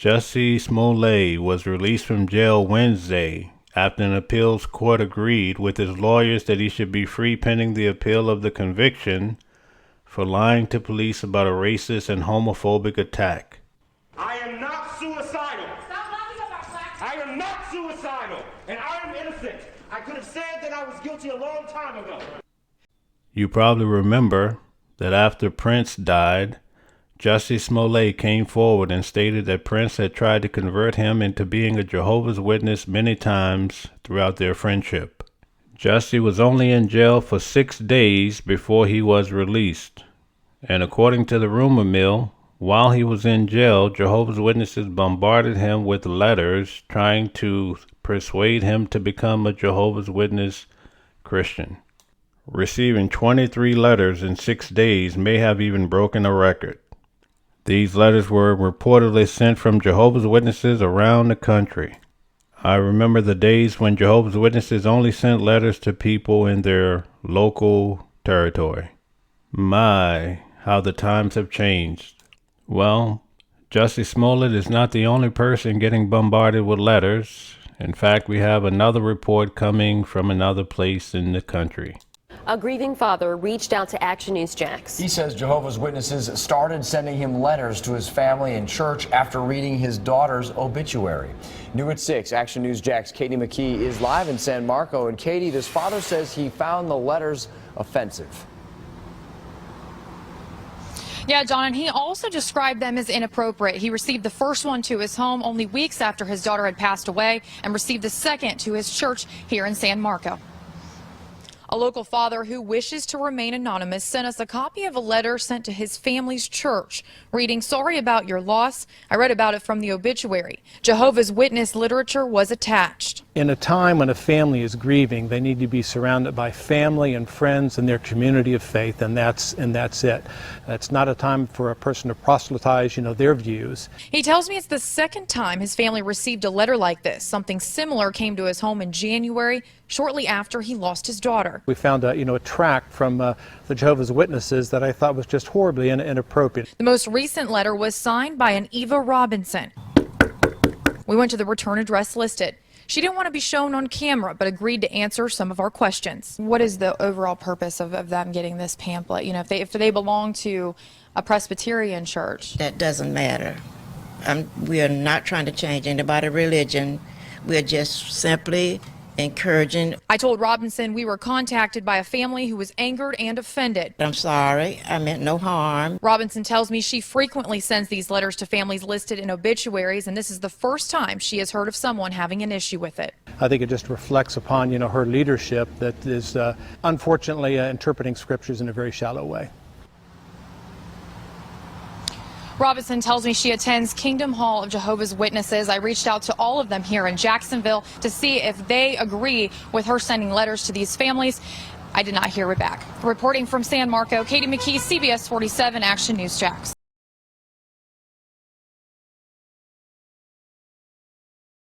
Jussie Smollett was released from jail Wednesday after an appeals court agreed with his lawyers that he should be free pending the appeal of the conviction for lying to police about a racist and homophobic attack. I am not suicidal. Stop laughing about black. I am not suicidal, and I am innocent. I could have said that I was guilty a long time ago. You probably remember that after Prince died, Jussie Smollett came forward and stated that Prince had tried to convert him into being a Jehovah's Witness many times throughout their friendship. Jussie was only in jail for 6 days before he was released, and according to the rumor mill, while he was in jail, Jehovah's Witnesses bombarded him with letters trying to persuade him to become a Jehovah's Witness Christian. Receiving 23 letters in 6 days may have even broken a record. These letters were reportedly sent from Jehovah's Witnesses around the country. I remember the days when Jehovah's Witnesses only sent letters to people in their local territory. My, how the times have changed. Well, Jussie Smollett is not the only person getting bombarded with letters. In fact, we have another report coming from another place in the country. A grieving father reached out to Action News Jax. He says Jehovah's Witnesses started sending him letters to his family and church after reading his daughter's obituary. New at 6, Action News Jax Katie McKee is live in San Marco. And Katie, this father says he found the letters offensive. Yeah, John, and he also described them as inappropriate. He received the first one to his home only weeks after his daughter had passed away and received the second to his church here in San Marco. A local father who wishes to remain anonymous sent us a copy of a letter sent to his family's church, reading, "Sorry about your loss. I read about it from the obituary. Jehovah's Witness literature was attached." In a time when a family is grieving, they need to be surrounded by family and friends and their community of faith, and that's it. It's not a time for a person to proselytize, their views. He tells me it's the second time his family received a letter like this. Something similar came to his home in January, shortly after he lost his daughter. We found a tract from the Jehovah's Witnesses that I thought was just horribly inappropriate. The most recent letter was signed by an Eva Robinson. We went to the return address listed. She didn't want to be shown on camera, but agreed to answer some of our questions. What is the overall purpose of them getting this pamphlet? If they belong to a Presbyterian church. That doesn't matter. We are not trying to change anybody's religion. We're just simply encouraging. I told Robinson we were contacted by a family who was angered and offended. I'm sorry, I meant no harm. Robinson tells me she frequently sends these letters to families listed in obituaries, and this is the first time she has heard of someone having an issue with it. I think it just reflects upon, her leadership that is unfortunately interpreting scriptures in a very shallow way. Robinson tells me she attends Kingdom Hall of Jehovah's Witnesses. I reached out to all of them here in Jacksonville to see if they agree with her sending letters to these families. I did not hear it back. Reporting from San Marco, Katie McKee, CBS 47 Action News Jax.